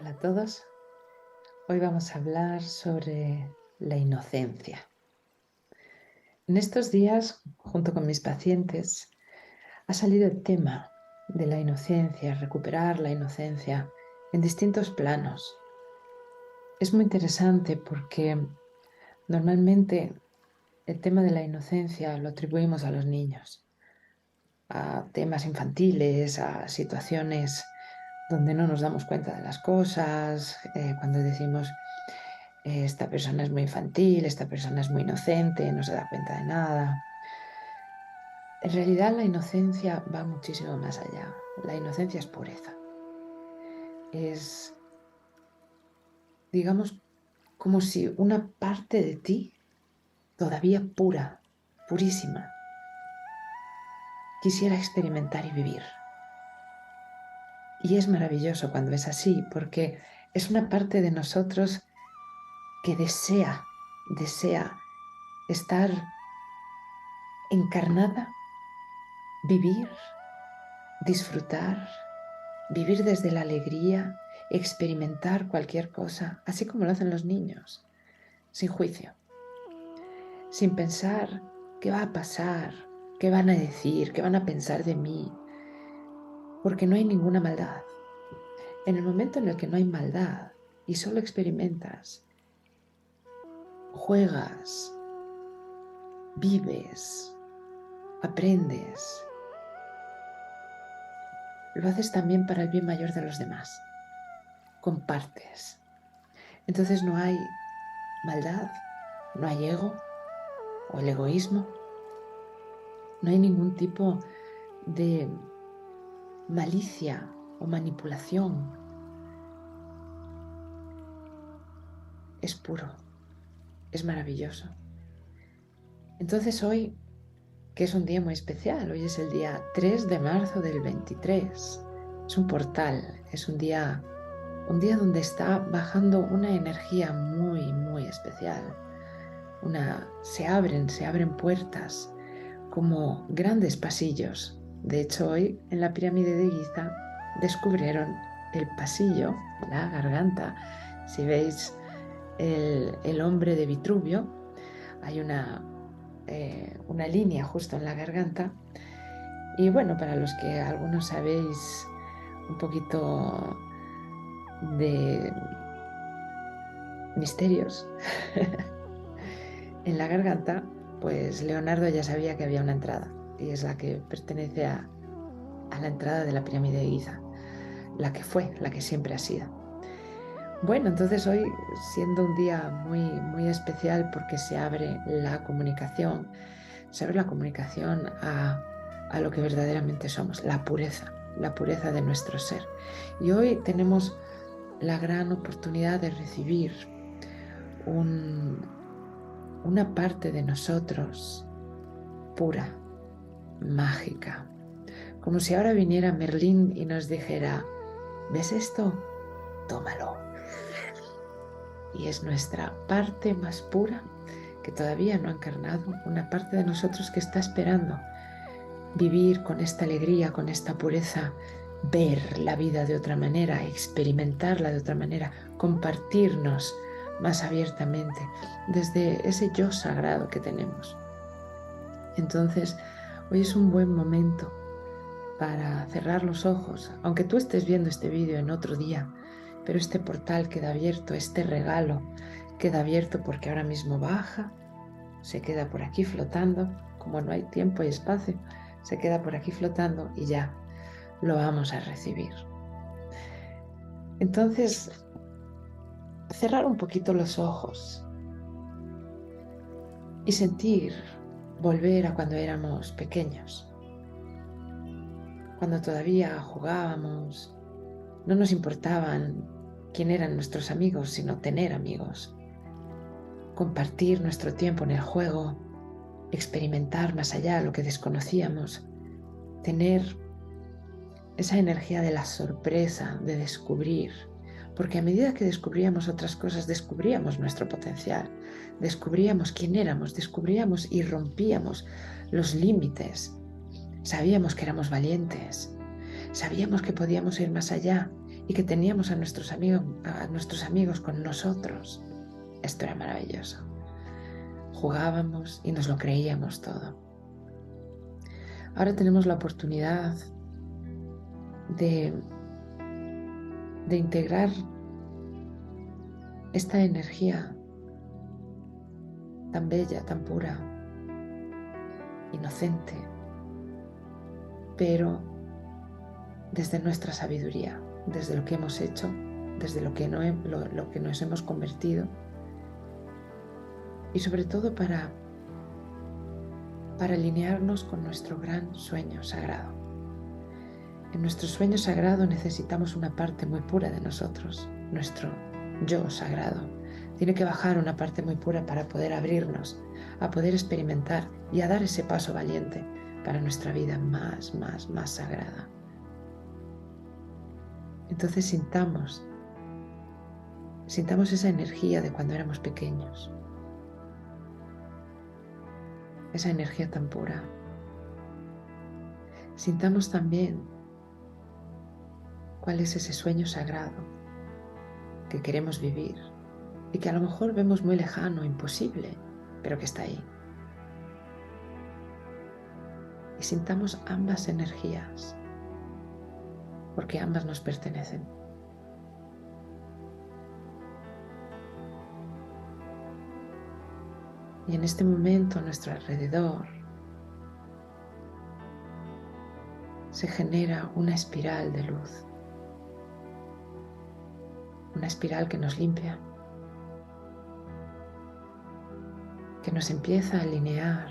Hola a todos. Hoy vamos a hablar sobre la inocencia. En estos días, junto con mis pacientes, ha salido el tema de la inocencia, recuperar la inocencia en distintos planos. Es muy interesante porque normalmente el tema de la inocencia lo atribuimos a los niños, a temas infantiles, a situaciones donde no nos damos cuenta de las cosas, cuando decimos esta persona es muy infantil, esta persona es muy inocente, no se da cuenta de nada. En realidad la inocencia va muchísimo más allá. La inocencia es pureza. Es, digamos, como si una parte de ti, todavía pura, purísima, quisiera experimentar y vivir. Y es maravilloso cuando es así, porque es una parte de nosotros que desea estar encarnada, vivir, disfrutar, vivir desde la alegría, experimentar cualquier cosa, así como lo hacen los niños, sin juicio, sin pensar qué va a pasar, qué van a decir, qué van a pensar de mí, porque no hay ninguna maldad. En el momento en el que no hay maldad y solo experimentas, juegas, vives, aprendes, lo haces también para el bien mayor de los demás, compartes. Entonces no hay maldad, no hay ego o el egoísmo, no hay ningún tipo de malicia o manipulación. Es puro, es maravilloso. Entonces hoy, que es un día muy especial, hoy es el día 3 de marzo del 23. Es un portal, es un día donde está bajando una energía muy, muy especial. Se abren puertas como grandes pasillos. De hecho, hoy en la pirámide de Giza descubrieron el pasillo, la garganta. Si veis el hombre de Vitruvio, hay una línea justo en la garganta. Y bueno, para los que algunos sabéis un poquito de misterios, en la garganta, pues Leonardo ya sabía que había una entrada y es la que pertenece a la entrada de la pirámide de Giza, la que fue, la que siempre ha sido. Bueno, entonces hoy, siendo un día muy, muy especial porque se abre la comunicación a lo que verdaderamente somos, la pureza de nuestro ser. Y hoy tenemos la gran oportunidad de recibir un- una parte de nosotros pura, mágica, como si ahora viniera Merlín y nos dijera, ¿ves esto? Tómalo. Y es nuestra parte más pura que todavía no ha encarnado, una parte de nosotros que está esperando vivir con esta alegría, con esta pureza, ver la vida de otra manera, experimentarla de otra manera, compartirnos más abiertamente desde ese yo sagrado que tenemos. Entonces, hoy es un buen momento para cerrar los ojos, aunque tú estés viendo este vídeo en otro día, pero este portal queda abierto, este regalo queda abierto porque ahora mismo baja, se queda por aquí flotando, como no hay tiempo y espacio, se queda por aquí flotando y ya lo vamos a recibir. Entonces, cerrar un poquito los ojos y sentir volver a cuando éramos pequeños, cuando todavía jugábamos. No nos importaban quién eran nuestros amigos, sino tener amigos, compartir nuestro tiempo en el juego, experimentar más allá lo que desconocíamos, tener esa energía de la sorpresa, de descubrir, porque a medida que descubríamos otras cosas, descubríamos nuestro potencial, descubríamos quién éramos, descubríamos y rompíamos los límites, sabíamos que éramos valientes, sabíamos que podíamos ir más allá y que teníamos a nuestros amigos con nosotros. Esto era maravilloso. Jugábamos y nos lo creíamos todo. Ahora tenemos la oportunidad de integrar esta energía tan bella, tan pura, inocente, pero desde nuestra sabiduría, desde lo que hemos hecho, desde lo que nos hemos convertido, y sobre todo para alinearnos con nuestro gran sueño sagrado. En nuestro sueño sagrado necesitamos una parte muy pura de nosotros, nuestro yo sagrado. Tiene que bajar una parte muy pura para poder abrirnos, a poder experimentar y a dar ese paso valiente para nuestra vida más sagrada. Entonces sintamos esa energía de cuando éramos pequeños, esa energía tan pura. Sintamos también cuál es ese sueño sagrado que queremos vivir y que a lo mejor vemos muy lejano, imposible, pero que está ahí. Y sintamos ambas energías, porque ambas nos pertenecen. Y en este momento a nuestro alrededor se genera una espiral de luz, una espiral que nos limpia, que nos empieza a alinear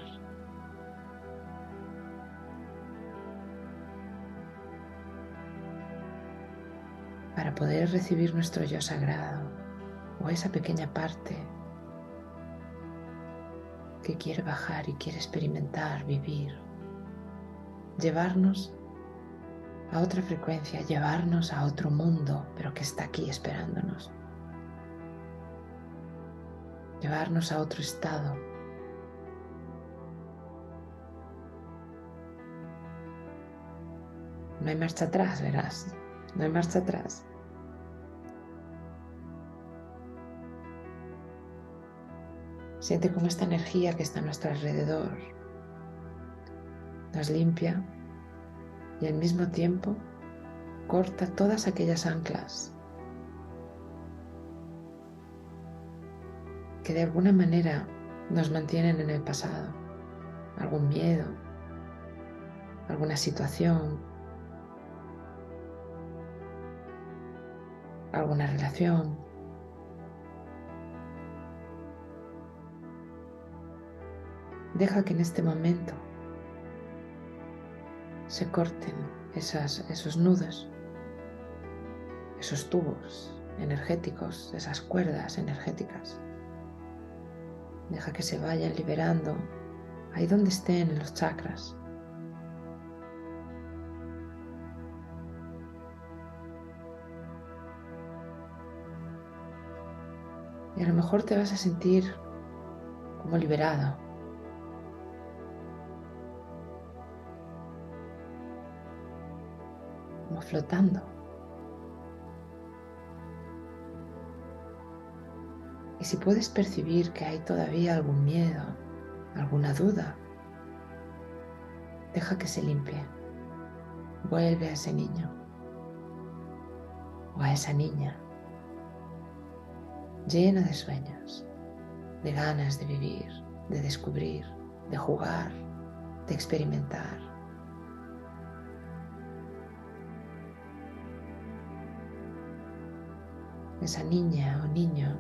para poder recibir nuestro yo sagrado o esa pequeña parte que quiere bajar y quiere experimentar, vivir, llevarnos a otra frecuencia, llevarnos a otro mundo, pero que está aquí esperándonos, llevarnos a otro estado. No hay marcha atrás, verás, no hay marcha atrás. Siente cómo esta energía que está a nuestro alrededor nos limpia y al mismo tiempo corta todas aquellas anclas que de alguna manera nos mantienen en el pasado. Algún miedo, alguna situación, alguna relación. Deja que en este momento se corten esos nudos, esos tubos energéticos, esas cuerdas energéticas. Deja que se vayan liberando ahí donde estén en los chakras. Y a lo mejor te vas a sentir como liberado. Como flotando. Y si puedes percibir que hay todavía algún miedo, alguna duda, deja que se limpie. Vuelve a ese niño o a esa niña llena de sueños, de ganas de vivir, de descubrir, de jugar, de experimentar. Esa niña o niño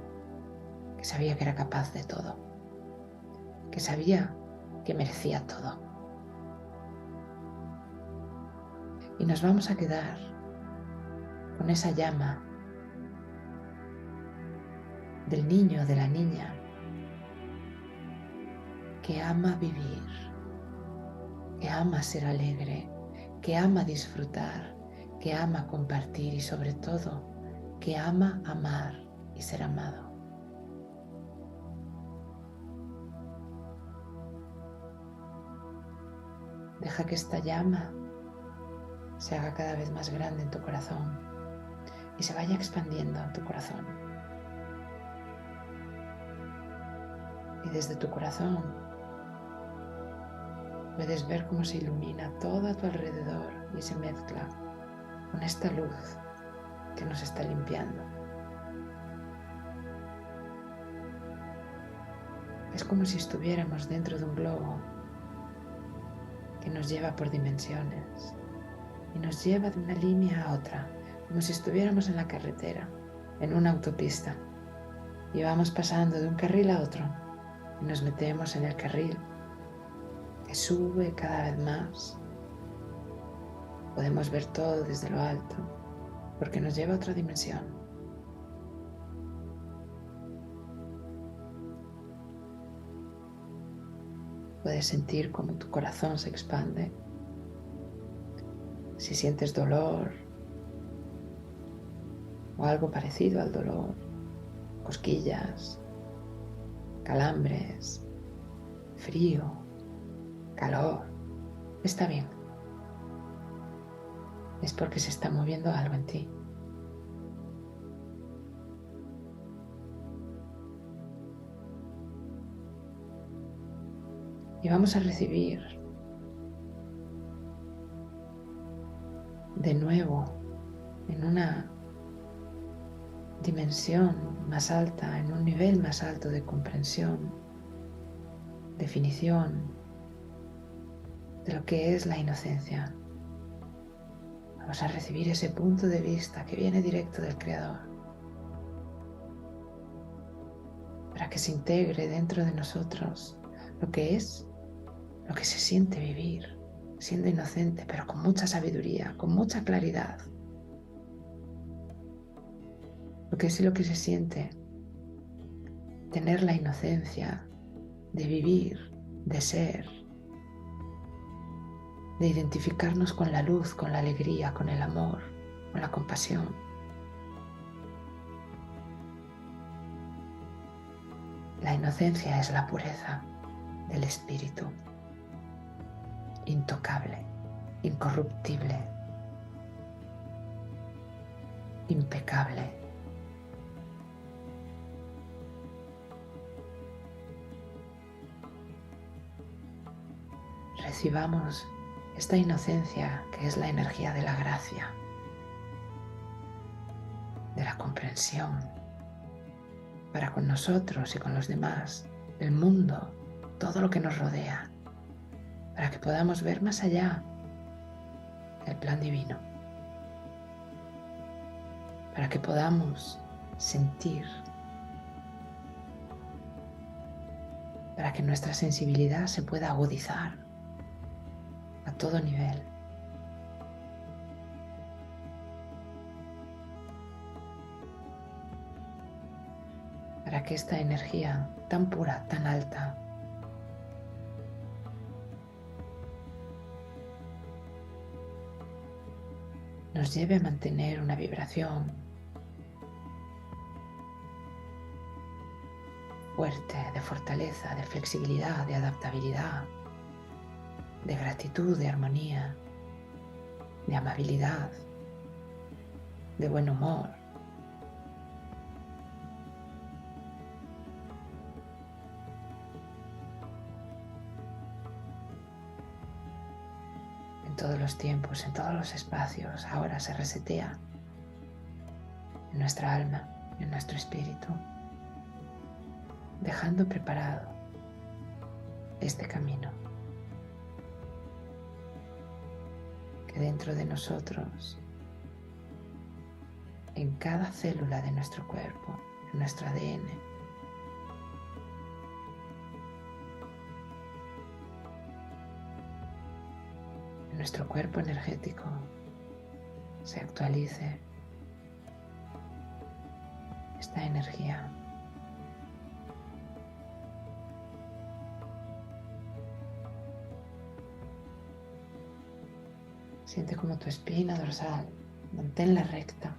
que sabía que era capaz de todo, que sabía que merecía todo. Y nos vamos a quedar con esa llama del niño o de la niña que ama vivir, que ama ser alegre, que ama disfrutar, que ama compartir y sobre todo que ama amar y ser amado. Deja que esta llama se haga cada vez más grande en tu corazón y se vaya expandiendo tu corazón. Y desde tu corazón puedes ver cómo se ilumina todo a tu alrededor y se mezcla con esta luz que nos está limpiando. Es como si estuviéramos dentro de un globo que nos lleva por dimensiones y nos lleva de una línea a otra, como si estuviéramos en la carretera, en una autopista, y vamos pasando de un carril a otro y nos metemos en el carril que sube cada vez más. Podemos ver todo desde lo alto porque nos lleva a otra dimensión. Puedes sentir cómo tu corazón se expande. Si sientes dolor o algo parecido al dolor, cosquillas, calambres, frío, calor, está bien. Es porque se está moviendo algo en ti. Y vamos a recibir de nuevo en una dimensión más alta, en un nivel más alto de comprensión, definición de lo que es la inocencia. Vamos a recibir ese punto de vista que viene directo del Creador, para que se integre dentro de nosotros lo que es, lo que se siente vivir, siendo inocente, pero con mucha sabiduría, con mucha claridad. Lo que es y lo que se siente tener la inocencia de vivir, de ser, de identificarnos con la luz, con la alegría, con el amor, con la compasión. La inocencia es la pureza del espíritu, intocable, incorruptible, impecable. Recibamos esta inocencia que es la energía de la gracia, de la comprensión, para con nosotros y con los demás, el mundo, todo lo que nos rodea, para que podamos ver más allá del plan divino, para que podamos sentir, para que nuestra sensibilidad se pueda agudizar a todo nivel. Para que esta energía tan pura, tan alta, nos lleve a mantener una vibración fuerte, de fortaleza, de flexibilidad, de adaptabilidad, de gratitud, de armonía, de amabilidad, de buen humor. En todos los tiempos, en todos los espacios, ahora se resetea en nuestra alma, en nuestro espíritu, dejando preparado este camino que dentro de nosotros, en cada célula de nuestro cuerpo, en nuestro ADN, en nuestro cuerpo energético, se actualice esta energía. Siente como tu espina dorsal, manténla recta.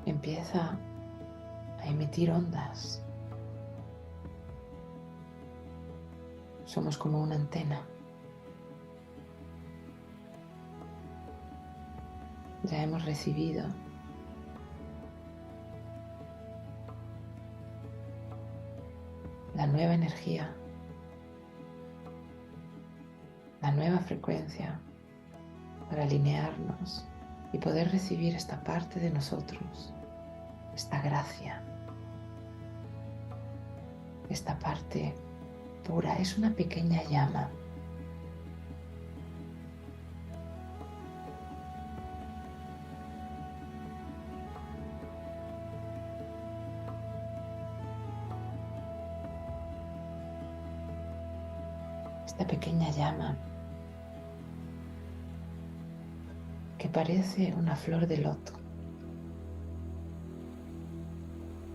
Empieza a emitir ondas. Somos como una antena. ya hemos recibido la nueva energía, la nueva frecuencia para alinearnos y poder recibir esta parte de nosotros, esta gracia, esta parte pura. Es una pequeña llama. Esta pequeña llama que parece una flor de loto,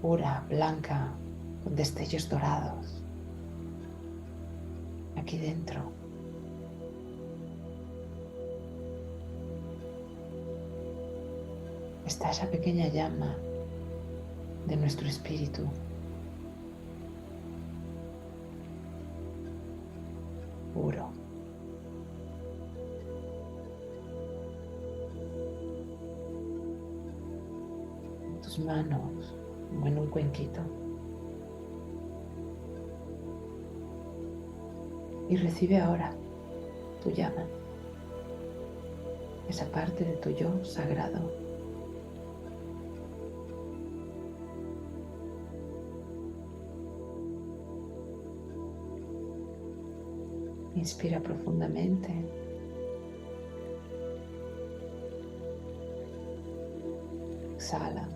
pura, blanca, con destellos dorados. Aquí dentro está esa pequeña llama de nuestro espíritu, puro. En tus manos, como en un cuenquito. Y recibe ahora tu llama, esa parte de tu yo sagrado. Inspira profundamente. Exhala.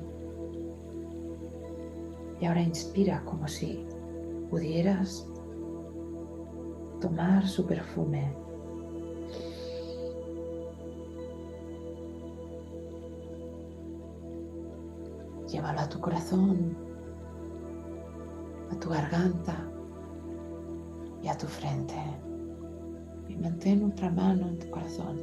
Y ahora inspira como si pudieras tomar su perfume. Llévalo a tu corazón, a tu garganta y a tu frente. Y mantén otra mano en tu corazón.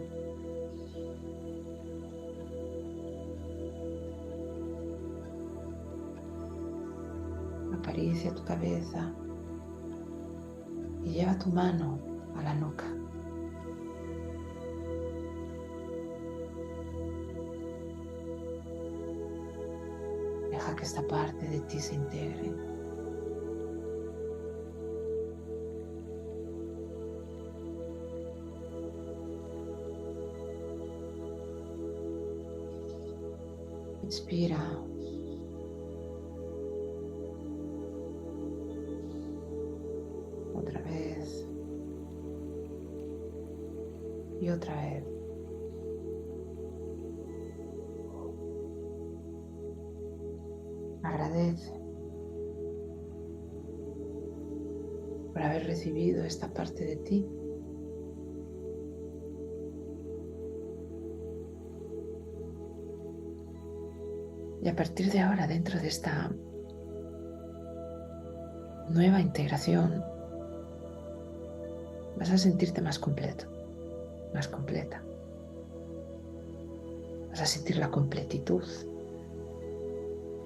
Acaricia tu cabeza y lleva tu mano a la nuca. Deja que esta parte de ti se integre. Inspira. Otra vez. Y otra vez. Agradece por haber recibido esta parte de ti. Y a partir de ahora, dentro de esta nueva integración, vas a sentirte más completo, más completa. Vas a sentir la completitud,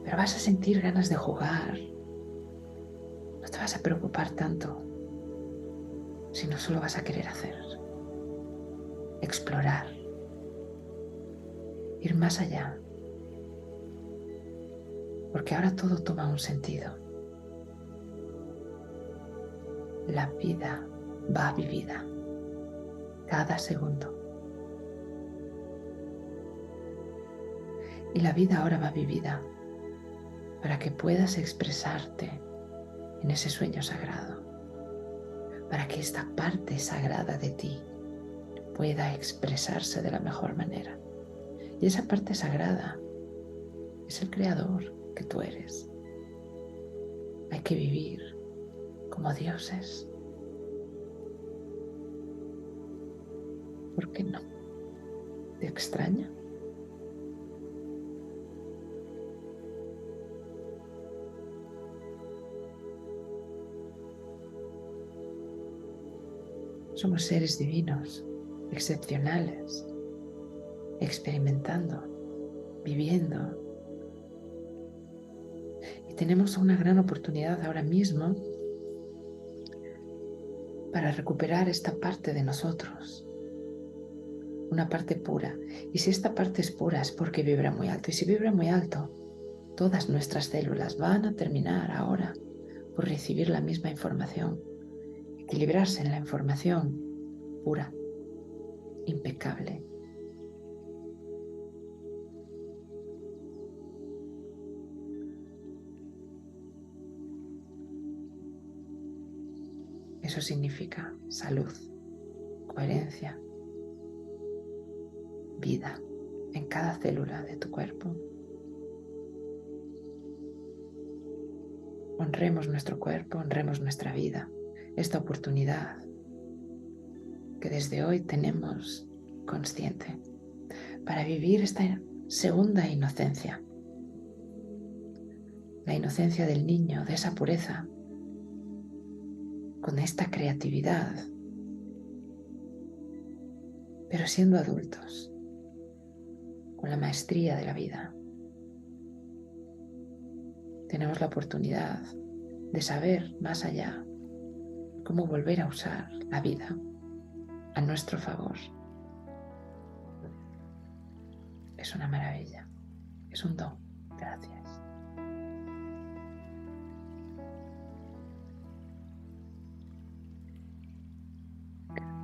pero vas a sentir ganas de jugar. No te vas a preocupar tanto, sino solo vas a querer hacer, explorar, ir más allá. Porque ahora todo toma un sentido. La vida va vivida cada segundo. Y la vida ahora va vivida para que puedas expresarte en ese sueño sagrado. Para que esta parte sagrada de ti pueda expresarse de la mejor manera. Y esa parte sagrada es el creador que tú eres. Hay que vivir como dioses. ¿Por qué no? ¿Te extraña? Somos seres divinos, excepcionales, experimentando, viviendo. Y tenemos una gran oportunidad ahora mismo para recuperar esta parte de nosotros, una parte pura. Y si esta parte es pura es porque vibra muy alto. Y si vibra muy alto, todas nuestras células van a terminar ahora por recibir la misma información, equilibrarse en la información pura, impecable. Eso significa salud, coherencia, vida en cada célula de tu cuerpo. Honremos nuestro cuerpo, honremos nuestra vida, esta oportunidad que desde hoy tenemos consciente para vivir esta segunda inocencia, la inocencia del niño, de esa pureza, con esta creatividad, pero siendo adultos, con la maestría de la vida. Tenemos la oportunidad de saber más allá cómo volver a usar la vida a nuestro favor. Es una maravilla, es un don. Gracias.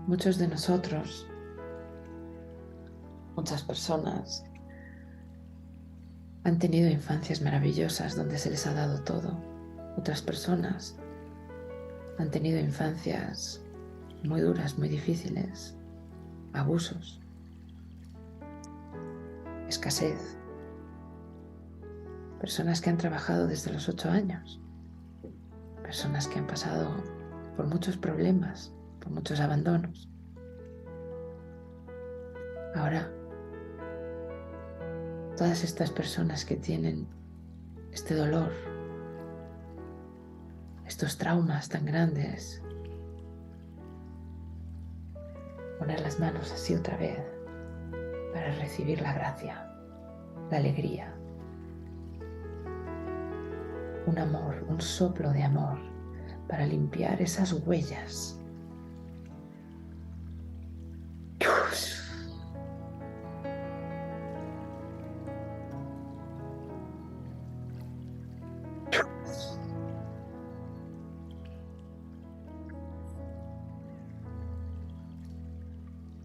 Muchos de nosotros, muchas personas, han tenido infancias maravillosas donde se les ha dado todo. Otras personas han tenido infancias muy duras, muy difíciles, abusos, escasez. Personas que han trabajado desde los 8 años. Personas que han pasado por muchos problemas, por muchos abandonos. Ahora, todas estas personas que tienen este dolor, estos traumas tan grandes, poner las manos así otra vez para recibir la gracia, la alegría, un amor, un soplo de amor para limpiar esas huellas.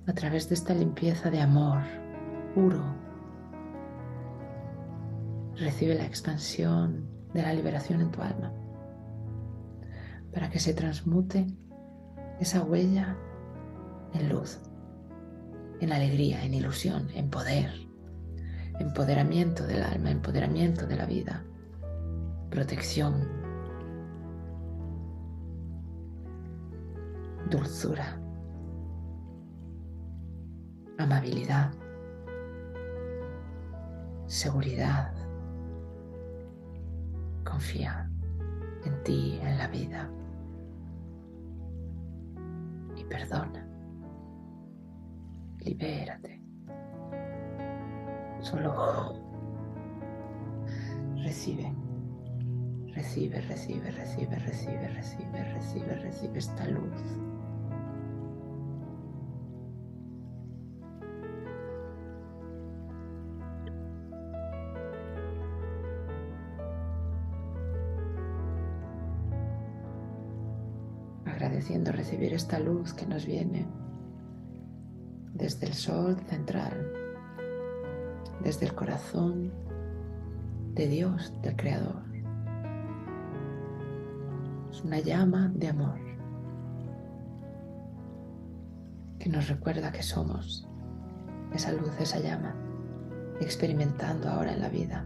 A través de esta limpieza de amor puro, recibe la expansión de la liberación en tu alma, para que se transmute esa huella en luz, en alegría, en ilusión, en poder, empoderamiento del alma, empoderamiento de la vida, protección, dulzura, amabilidad, seguridad. Confía en ti, en la vida, y perdona. Libérate. Solo recibe, recibe, recibe, recibe, recibe, recibe, recibe, recibe esta luz. Agradeciendo recibir esta luz que nos viene desde el sol central, desde el corazón de Dios, del Creador. Es una llama de amor que nos recuerda que somos esa luz, esa llama, experimentando ahora en la vida.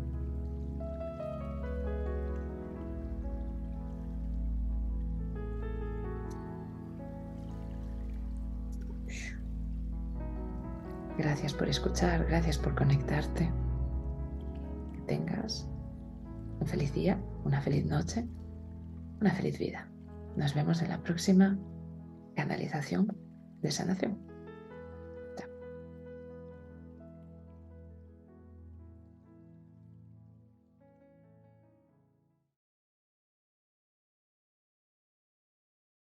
Gracias por escuchar, gracias por conectarte. Que tengas un feliz día, una feliz noche, una feliz vida. Nos vemos en la próxima canalización de sanación.